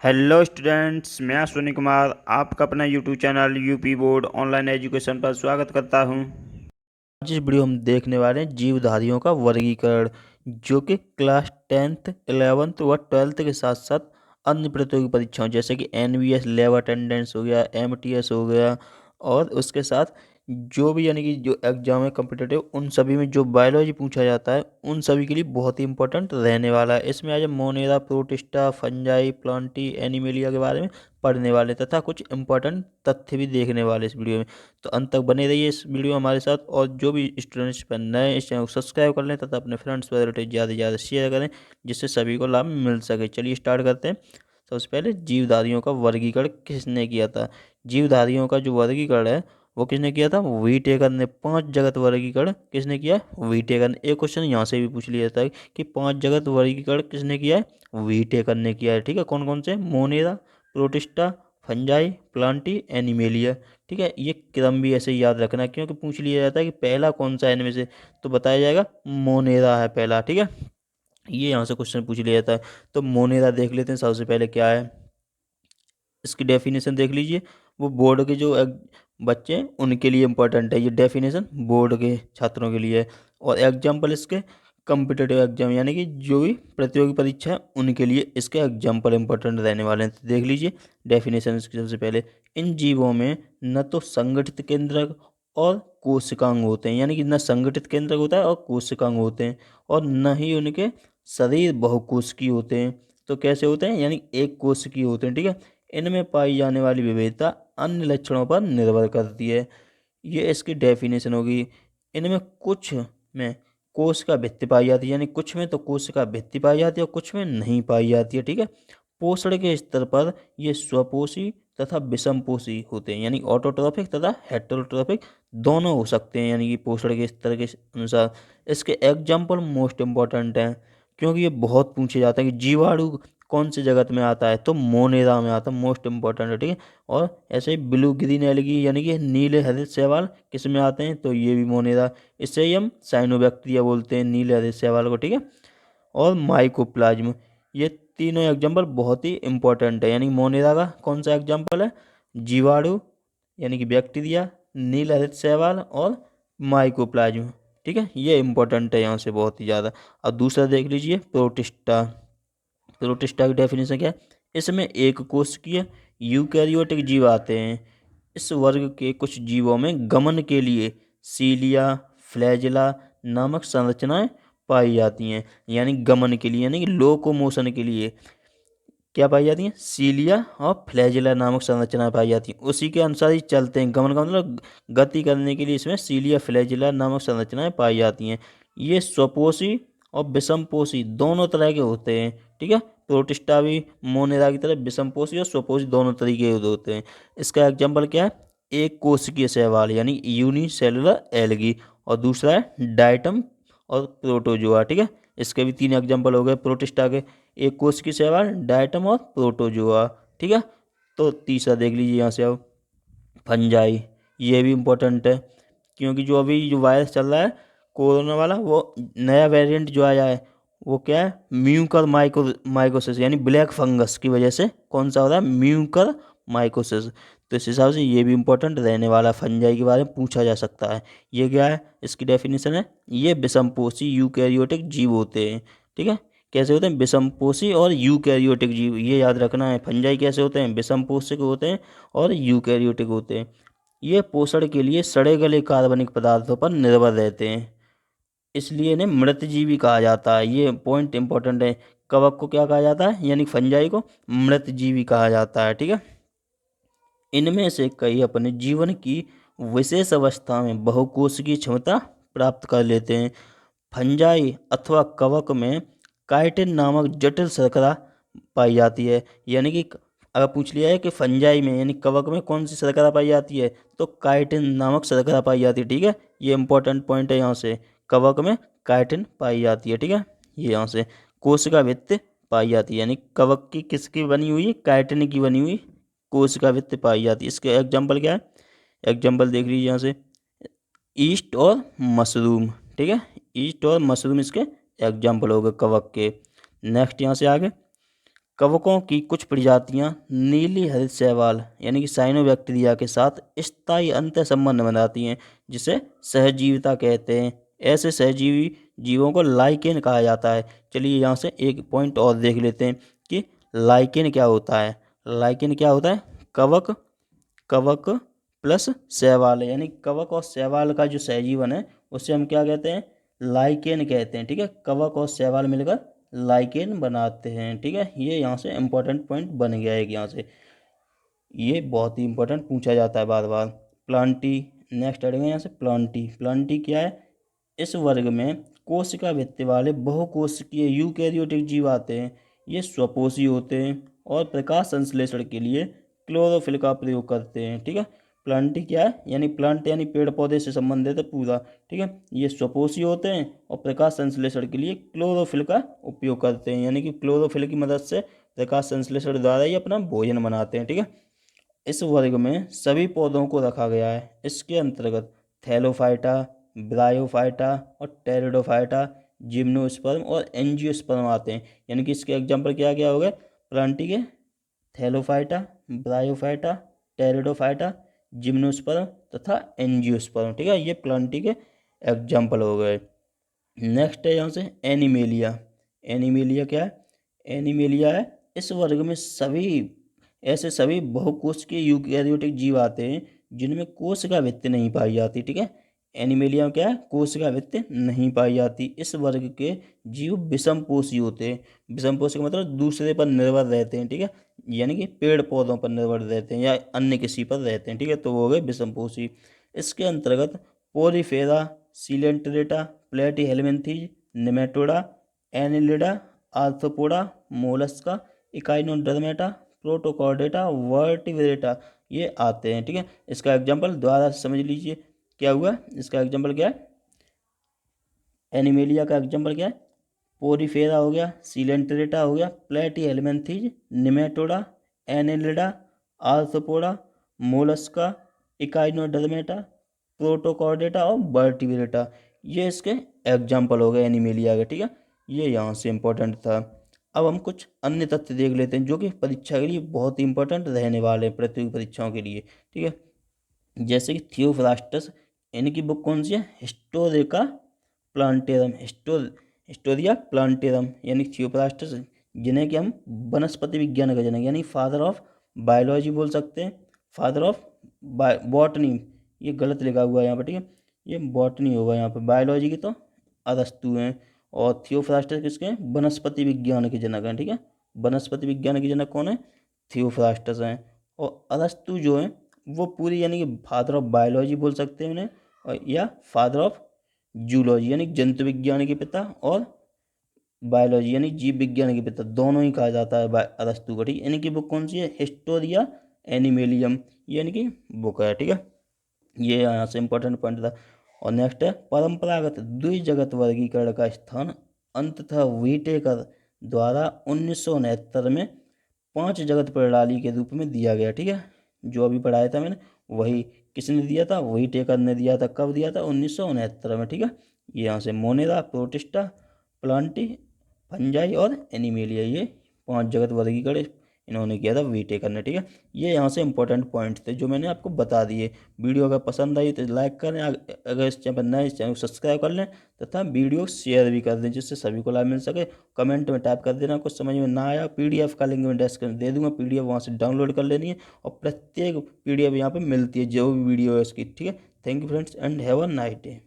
Hello students, मैं सोनी कुमार आपका अपना YouTube channel UP board online education पर स्वागत करता हूं। आज इस वीडियो हम देखने वाले हैं जीवधारियों का वर्गीकरण, जो कि क्लास 10th 11th व 12th के साथ साथ अन्य प्रतियोगी परीक्षाओं जैसे कि एनवीएस लैब अटेंडेंस हो गया, एमटीएस हो गया और उसके साथ जो भी यानी कि जो एग्जाम है कॉम्पिटिटिव, उन सभी में जो बायोलॉजी पूछा जाता है उन सभी के लिए बहुत ही इंपॉर्टेंट रहने वाला है। इसमें आज हम Monera, protista, fungi, Plantae, animalia के बारे में पढ़ने वाले तथा कुछ इंपॉर्टेंट तथ्य भी देखने वाले इस वीडियो में। तो अंत तक बने रहिए इस वीडियो हमारे साथ, और जो भी स्टूडेंट्स पर नए इस चैनल को सब्सक्राइब कर लें तथा अपने फ्रेंड्स वगैरह ज़्यादा से ज़्यादा शेयर करें, जिससे सभी को लाभ मिल सके। चलिए स्टार्ट करते हैं। सबसे पहले जीवधारियों का वर्गीकरण किसने किया था। जीवधारियों का जो वर्गीकरण है वो किसने किया था, व्हिटेकर ने। 5 जगत वर्गीकरण किसने किया है, व्हिटेकर ने। एक क्वेश्चन यहाँ से भी पूछ लिया जाता है कि 5 जगत वर्गीकरण किसने किया है, व्हिटेकर ने किया है। ठीक है, कौन कौन से, Monera, protista, fungi, Plantae, animalia. ठीक है, ये क्रम भी ऐसे ही याद रखना है, क्योंकि पूछ लिया जाता है कि पहला कौन सा है इनमें से, तो बताया जाएगा मोनेरा है पहला। ठीक है, ये यहाँ से क्वेश्चन पूछ लिया जाता है। तो मोनेरा देख लेते हैं सबसे पहले क्या है, इसकी डेफिनेशन देख लीजिए। वो बोर्ड के जो बच्चे हैं उनके लिए इम्पोर्टेंट है, ये डेफिनेशन बोर्ड के छात्रों के लिए है। और एग्जाम्पल इसके कम्पिटेटिव एग्जाम यानी कि जो भी प्रतियोगी परीक्षा है उनके लिए इसके एग्जाम्पल इंपॉर्टेंट रहने वाले हैं। तो देख लीजिए डेफिनेशन इसकी। सबसे पहले, इन जीवों में न तो संगठित केंद्रक और कोशिकांग होते हैं, यानी कि न संगठित केंद्रक होता है और कोशिकांग होते हैं, और न ही उनके शरीर बहुकोशिकीय होते हैं। तो कैसे होते हैं, यानी एक कोशिकीय होते हैं। ठीक है, इनमें पाई जाने वाली विविधता अन्य लक्षणों पर निर्भर करती है। ये इसकी डेफिनेशन होगी। इनमें कुछ में कोशिका भित्ति पाई जाती है, यानी कुछ में तो कोशिका भित्ति पाई जाती है और कुछ में नहीं पाई जाती है। ठीक है, पोषण के स्तर पर ये स्वपोषी तथा विषमपोषी होते हैं, यानी ऑटोट्रॉफिक तथा हेटेरोट्रॉफिक दोनों हो सकते हैं, यानी कि पोषण के स्तर के अनुसार। इसके एग्जाम्पल मोस्ट इम्पॉर्टेंट हैं, क्योंकि ये बहुत पूछे जाते हैं कि जीवाणु कौन से जगत में आता है, तो मोनेरा में आता है, मोस्ट इंपॉर्टेंट है। ठीक है, और ऐसे ही ब्लू ग्रीन एलगी यानी कि नीले हरित शैवाल किस में आते हैं, तो ये भी मोनेरा। इससे ही हम साइनोबैक्टीरिया बोलते हैं नीले हरित शैवाल को। ठीक है, और माइकोप्लाज्म, ये तीनों एग्जाम्पल बहुत ही इंपॉर्टेंट है। यानी मोनेरा का कौन सा एग्जाम्पल है, जीवाणु यानी कि बैक्टीरिया, नील हरित शैवाल और माइकोप्लाज्म। ठीक है, ये इंपॉर्टेंट है यहाँ से बहुत ही ज़्यादा। अब दूसरा देख लीजिए, प्रोटिस्टा। प्रोटिस्टा की डेफिनेशन क्या है, इसमें एक कोशिकीय यूकैरियोटिक जीव आते हैं। इस वर्ग के कुछ जीवों में गमन के लिए सीलिया, फ्लैजिला नामक संरचनाएं पाई जाती हैं। यानी गमन के लिए यानी कि लोकोमोशन के लिए क्या पाई जाती हैं, सीलिया और फ्लैजिला नामक संरचनाएं पाई जाती हैं। उसी के अनुसार ही चलते हैं, गमन का मतलब गति करने के लिए इसमें सीलिया, फ्लैजिला नामक संरचनाएं पाई जाती हैं। ये स्वपोषी और विषमपोषी दोनों तरह के होते हैं। ठीक है, प्रोटिस्टा भी मोनेरा की तरह विषमपोषी और स्वपोषी दोनों तरीके के होते हैं। इसका एग्जाम्पल क्या है, एक कोशिकीय शैवाल यानी यूनिसेलुलर एल्गी, और दूसरा है डाइटम और प्रोटोजोआ। ठीक है, इसके भी 3 एग्जाम्पल हो गए प्रोटिस्टा के, एक कोशिकीय शैवाल, डाइटम और प्रोटोजोआ। ठीक है, तो तीसरा देख लीजिए यहाँ से अब, फंजाई। ये भी इम्पोर्टेंट है, क्योंकि जो अभी जो वायरस चल रहा है कोरोना वाला, वो नया वेरिएंट जो आया है वो क्या है, म्यूकर माइकोसिस यानी ब्लैक फंगस की वजह से कौन सा हो रहा है, म्यूकर माइकोसिस। तो इस हिसाब से ये भी इम्पोर्टेंट रहने वाला है, फंजाई के बारे में पूछा जा सकता है। ये क्या है, इसकी डेफिनेशन है, ये विषमपोषी यूकैरियोटिक जीव होते हैं। ठीक है, कैसे होते हैं, विषमपोषी और यूकैरियोटिक जीव, ये याद रखना है। फंजाई कैसे होते हैं, विषमपोषक होते हैं और यूकैरियोटिक होते हैं। ये पोषण के लिए सड़े गले कार्बनिक पदार्थों पर निर्भर रहते हैं, इसलिए इन्हें मृतजीवी कहा जाता है। ये पॉइंट इंपॉर्टेंट है। कवक को क्या कहा जाता है, यानी फंजाई को मृतजीवी कहा जाता है। ठीक है, इनमें से कई अपने जीवन की विशेष अवस्था में बहुकोशिकीय क्षमता प्राप्त कर लेते हैं। फंजाई अथवा कवक में काइटिन नामक जटिल शर्करा पाई जाती है। यानी कि अगर पूछ लिया है कि फंजाई में यानी कवक में कौन सी शर्करा पाई जाती है, तो काइटिन नामक शर्करा पाई जाती है। ठीक है, ये इंपॉर्टेंट पॉइंट है यहाँ से, कवक में काइटिन पाई जाती है। ठीक है, ये यहाँ से कोशिका भित्ति पाई जाती है, यानी कवक की किसकी बनी हुई, काइटिन की बनी हुई कोशिका भित्ति पाई जाती है। इसके एग्जाम्पल क्या है, एग्जाम्पल देख लीजिए यहाँ से, ईस्ट और मशरूम। ठीक है, ईस्ट और मशरूम इसके एग्जाम्पल हो गए कवक के। नेक्स्ट यहाँ से आगे, कवकों की कुछ प्रजातियां नीली हरित शैवाल यानी कि साइनोबैक्टीरिया के साथ स्थायी अंतर संबंध बनाती हैं, जिसे सहजीविता कहते हैं। ऐसे सहजीवी जीवों को लाइकेन कहा जाता है। चलिए यहाँ से एक पॉइंट और देख लेते हैं कि लाइकेन क्या होता है। लाइकेन क्या होता है? कवक कवक प्लस शैवाल, यानी कवक और शैवाल का जो सहजीवन है उसे हम क्या कहते हैं? लाइकेन कहते हैं। ठीक है, कवक और शैवाल मिलकर लाइकेन बनाते हैं। ठीक है, ये यहाँ से इम्पोर्टेंट पॉइंट बन गया है। यहाँ से ये बहुत ही इंपॉर्टेंट पूछा जाता है बार बार। प्लांटी, नेक्स्ट आएगा यहाँ से प्लांटी। प्लांटी क्या है? इस वर्ग में कोशिका भित्ति वाले बहुकोशिकीय यूकैरियोटिक जीव आते हैं। ये स्वपोषी होते हैं और प्रकाश संश्लेषण के लिए क्लोरोफिल का प्रयोग करते हैं। ठीक है, प्लांटी क्या है? यानी प्लांट यानी पेड़ पौधे से संबंधित है पूरा। ठीक है, ये स्वपोषी होते हैं और प्रकाश संश्लेषण के लिए क्लोरोफिल का उपयोग करते हैं, यानी कि क्लोरोफिल की मदद से प्रकाश संश्लेषण द्वारा ही अपना भोजन बनाते हैं। ठीक है, इस वर्ग में सभी पौधों को रखा गया है। इसके अंतर्गत थैलोफाइटा, ब्रायोफाइटा और टेरिडोफाइटा, जिम्नोस्पर्म और एंजियोस्पर्म आते हैं। यानी कि इसके एग्जाम्पल क्या क्या हो गए प्लांटी के? थैलोफाइटा, ब्रायोफाइटा, टेरिडोफाइटा, जिम्नोस्पर्म तथा एंजियोस्पर्म। ठीक है, ये प्लांटी के एग्जाम्पल हो गए। नेक्स्ट है यहाँ से एनिमेलिया। एनिमेलिया क्या है? एनिमेलिया है इस वर्ग में सभी बहुकोश के यूकैरियोटिक जीव आते हैं जिनमें कोशिका भित्ति नहीं पाई जाती। ठीक है, एनिमेलिया में क्या है? कोशिका भित्ति नहीं पाई जाती। इस वर्ग के जीव विषमपोषी होते हैं। विषमपोषी का मतलब दूसरे पर निर्भर रहते हैं। ठीक है, यानी कि पेड़ पौधों पर निर्भर रहते हैं या अन्य किसी पर रहते हैं। ठीक है, तो वो हो गए विषमपोषी। इसके अंतर्गत Porifera, Coelenterata, Platyhelminthes, Nematoda, Annelida, arthropoda, Mollusca, Echinodermata, Protochordata, vertebrata ये आते हैं। ठीक है, इसका एग्जाम्पल दोबारा समझ लीजिए क्या हुआ। इसका एग्जाम्पल क्या है? एनिमेलिया का एग्जाम्पल क्या है? पोरीफेरा हो गया, सिलेंट्रेटा हो गया, Platyhelminthes, Nematoda, Annelida, arthropoda, Mollusca, Echinodermata, Protochordata और वर्टिब्रेटा। ये इसके एग्जाम्पल हो गए एनिमेलिया के। ठीक है, ये यहाँ से इम्पोर्टेंट था। अब हम कुछ अन्य तथ्य देख लेते हैं जो कि परीक्षा के लिए बहुत ही इंपॉर्टेंट रहने वाले हैं, प्रतियोगी परीक्षाओं के लिए। ठीक है, जैसे कि थियोफ्रास्टस, इनकी बुक कौन सी है? हिस्टोरिका प्लांटेरम, हिस्टोरिया प्लांटेरम, यानी थियोफ्रास्टस, जिन्हें कि हम वनस्पति विज्ञान का जनक यानी फादर ऑफ बायोलॉजी बोल सकते हैं। फादर ऑफ बॉटनी, ये गलत लिखा हुआ है यहाँ पर। ठीक है, ये बॉटनी होगा यहाँ पर, बायोलॉजी की तो अरस्तु हैं और थियोफ्रास्टस किसके हैं? वनस्पति विज्ञान के जनक हैं। ठीक है, वनस्पति विज्ञान के जनक कौन है? थियोफ्रास्टस हैं। और अरस्तु जो है वो पूरी यानी कि फादर ऑफ बायोलॉजी बोल सकते हैं उन्हें, और या फादर ऑफ जूलॉजी यानी जंतु विज्ञान के पिता, और बायोलॉजी यानी जीव विज्ञान के पिता, दोनों ही कहा जाता है अरस्तु को। ठीक है, इनकी बुक कौन सी है? हिस्टोरिया एनिमेलियम, यानी कि बुक है। ठीक है, ये यहाँ से इंपॉर्टेंट पॉइंट था। और नेक्स्ट है परंपरागत द्विजगत वर्गीकरण का स्थान अंततः व्हिटेकर द्वारा 1969 में 5 जगत प्रणाली के रूप में दिया गया। ठीक है, जो अभी पढ़ाया था मैंने वही किसने दिया था? व्हिटेकर ने दिया था। कब दिया था? 1969 में। ठीक है, ये यहाँ से मोनेरा, प्रोटिस्टा, प्लांटी, फंजाई और एनिमेलिया, ये 5 जगत वर्गीकरण इन्होंने किया था व्हिटेकर ने। ठीक है, ये यहाँ से इंपॉर्टेंट पॉइंट्स थे जो मैंने आपको बता दिए। वीडियो अगर पसंद आई तो लाइक करें, अगर इस चैनल पर नए इस चैनल को सब्सक्राइब कर लें तथा वीडियो शेयर भी कर दें जिससे सभी को लाभ मिल सके। कमेंट में टाइप कर देना कुछ समझ में ना आया, पीडीएफ का लिंक मैं डिस्क्रिप्शन दे दूंगा, पीडीएफ वहाँ से डाउनलोड कर लेनी है और प्रत्येक पीडीएफ यहाँ पर मिलती है जो भी वीडियो है उसकी। ठीक है, thank you friends and have a nice day.